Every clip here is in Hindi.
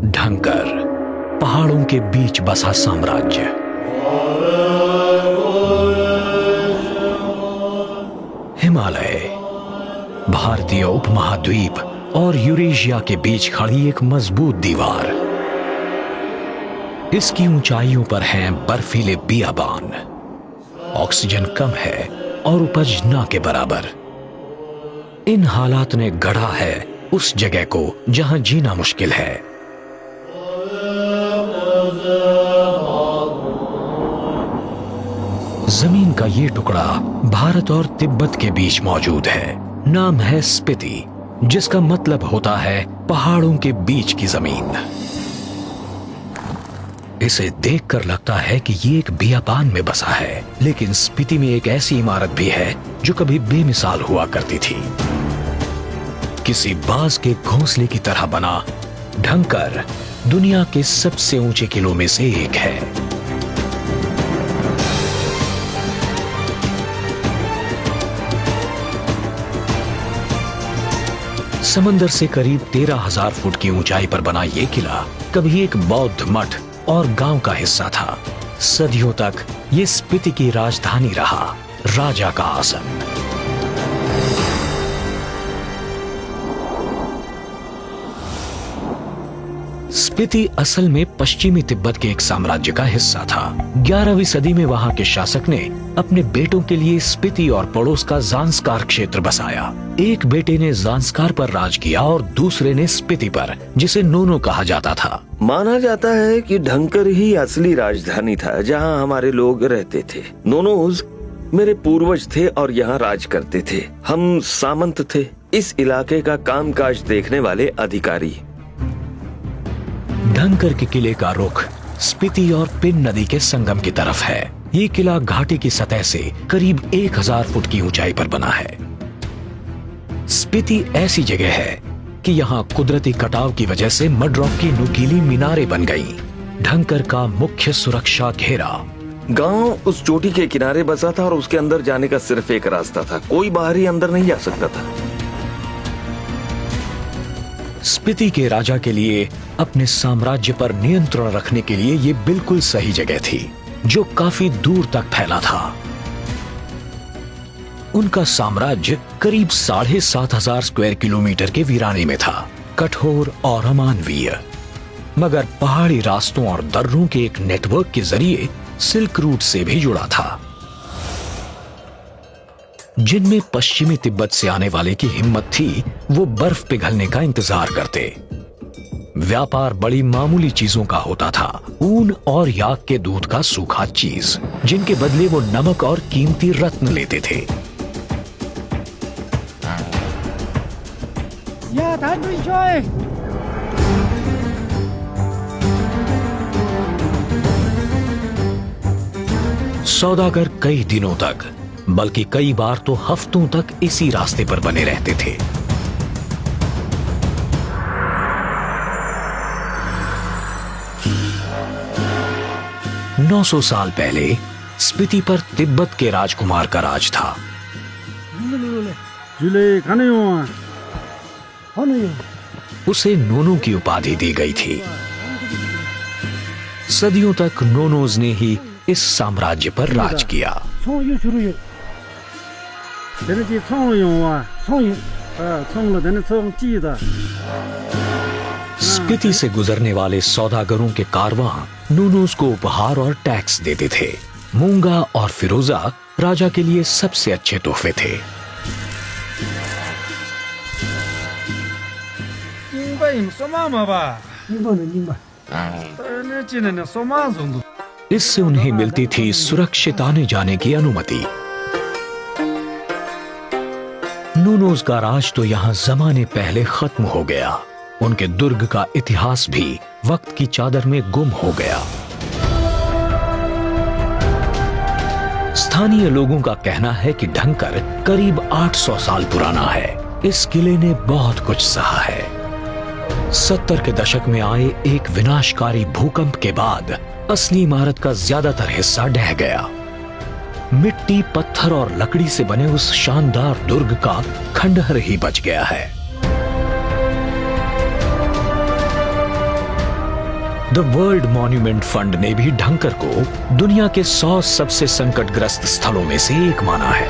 ढंकर, पहाड़ों के बीच बसा साम्राज्य। हिमालय, भारतीय उपमहाद्वीप और यूरेशिया के बीच खड़ी एक मजबूत दीवार। इसकी ऊंचाइयों पर हैं बर्फीले बियाबान, ऑक्सीजन कम है और उपज ना के बराबर। इन हालात ने गढ़ा है उस जगह को जहां जीना मुश्किल है। जमीन का ये टुकड़ा भारत और तिब्बत के बीच मौजूद है। नाम है स्पीति, जिसका मतलब होता है पहाड़ों के बीच की जमीन। इसे देखकर लगता है कि ये एक बियाबान में बसा है, लेकिन स्पीति में एक ऐसी इमारत भी है जो कभी बेमिसाल हुआ करती थी। किसी बाज के घोंसले की तरह बना ढंकर दुनिया के सबसे ऊंचे किलों में से एक है। समंदर से करीब 13,000 फुट की ऊंचाई पर बना ये किला कभी एक बौद्ध मठ और गांव का हिस्सा था। सदियों तक ये स्पीति की राजधानी रहा, राजा का आसन। स्पीति असल में पश्चिमी तिब्बत के एक साम्राज्य का हिस्सा था। 11वीं सदी में वहां के शासक ने अपने बेटों के लिए स्पीति और पड़ोस का ज़ांस्कार क्षेत्र बसाया। एक बेटे ने ज़ांस्कार पर राज किया और दूसरे ने स्पीति पर, जिसे नोनो कहा जाता था। माना जाता है कि ढंकर ही असली राजधानी था जहां हमारे लोग रहते थे। नोनोज मेरे पूर्वज थे और यहाँ राज करते थे। हम सामंत थे, इस इलाके का कामकाज देखने वाले अधिकारी। ढंकर के किले का रुख स्पीति और पिन नदी के संगम की तरफ है। ये किला घाटी की सतह से करीब 1,000 फुट की ऊंचाई पर बना है। स्पीति ऐसी जगह है कि यहाँ कुदरती कटाव की वजह से मडरॉक की नुकीली मीनारें बन गईं। ढंकर का मुख्य सुरक्षा घेरा। गांव उस चोटी के किनारे बसा था और उसके अंदर जाने का सिर्फ एक रास्ता था। कोई बाहरी अंदर नहीं जा सकता था। स्पीति के राजा के लिए अपने साम्राज्य पर नियंत्रण रखने के लिए ये बिल्कुल सही जगह थी, जो काफी दूर तक फैला था। उनका साम्राज्य करीब 7,500 स्क्वायर किलोमीटर के वीराने में था, कठोर और अमानवीय, मगर पहाड़ी रास्तों और दर्रों के एक नेटवर्क के जरिए सिल्क रूट से भी जुड़ा था, जिनमें पश्चिमी तिब्बत से आने वाले की हिम्मत थी वो बर्फ पिघलने का इंतजार करते। व्यापार बड़ी मामूली चीजों का होता था, ऊन और याक के दूध का सूखा चीज, जिनके बदले वो नमक और कीमती रत्न लेते थे। सौदागर कई दिनों तक, बल्कि कई बार तो हफ्तों तक इसी रास्ते पर बने रहते थे। नौ 900 साल पहले स्पीति पर तिब्बत के राजकुमार का राज था। उसे नोनो की उपाधि दी गई थी। सदियों तक नोनोज ने ही इस साम्राज्य पर राज किया। स्पीति से गुजरने वाले सौदागरों के कारवां नूनोज को उपहार और टैक्स देते थे। मूंगा और फिरोजा राजा के लिए सबसे अच्छे तोहफे थे। इससे उन्हें मिलती थी सुरक्षित आने जाने की अनुमति। नूनोज का राज तो यहाँ जमाने पहले खत्म हो गया। उनके दुर्ग का इतिहास भी वक्त की चादर में गुम हो गया। स्थानीय लोगों का कहना है कि ढंकर करीब 800 साल पुराना है। इस किले ने बहुत कुछ सहा है। 70 के दशक में आए एक विनाशकारी भूकंप के बाद असली इमारत का ज्यादातर हिस्सा ढह गया। मिट्टी, पत्थर और लकड़ी से बने उस शानदार दुर्ग का खंडहर ही बच गया है। द वर्ल्ड मॉन्यूमेंट फंड ने भी ढंकर को दुनिया के 100 सबसे संकटग्रस्त स्थलों में से एक माना है।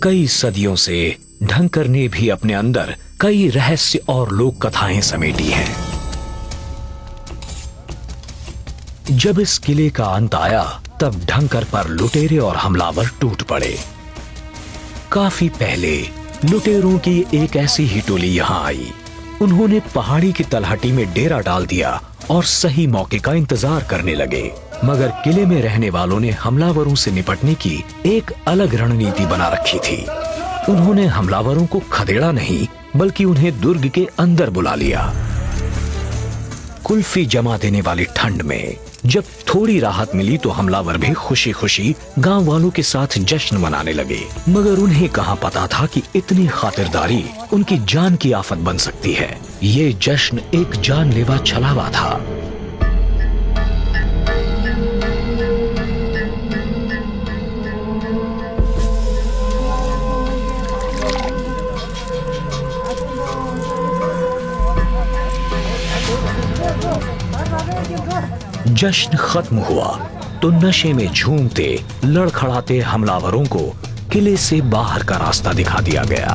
कई सदियों से ढंकर ने भी अपने अंदर कई रहस्य और लोक कथाएं समेटी हैं। जब इस किले का अंत आया तब ढंकर पर लुटेरे और हमलावर टूट पड़े। काफी पहले लुटेरों की एक ऐसी ही टोली यहां आई। उन्होंने पहाड़ी की तलहटी में डेरा डाल दिया और सही मौके का इंतजार करने लगे। मगर किले में रहने वालों ने हमलावरों से निपटने की एक अलग रणनीति बना रखी थी। उन्होंने हमलावरों को खदेड़ा नहीं बल्कि उन्हें दुर्ग के अंदर बुला लिया। कुल्फी जमा देने वाली ठंड में जब थोड़ी राहत मिली तो हमलावर भी खुशी खुशी गांव वालों के साथ जश्न मनाने लगे। मगर उन्हें कहां पता था कि इतनी खातिरदारी उनकी जान की आफत बन सकती है। ये जश्न एक जानलेवा छलावा था। जश्न खत्म हुआ तो नशे में झूमते लड़खड़ाते हमलावरों को किले से बाहर का रास्ता दिखा दिया गया।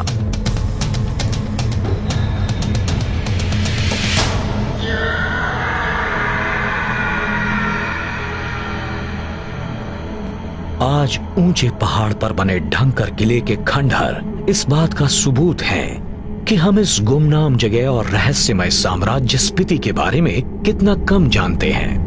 आज ऊंचे पहाड़ पर बने ढंकर किले के खंडहर इस बात का सबूत हैं कि हम इस गुमनाम जगह और रहस्यमय साम्राज्य स्पीति के बारे में कितना कम जानते हैं।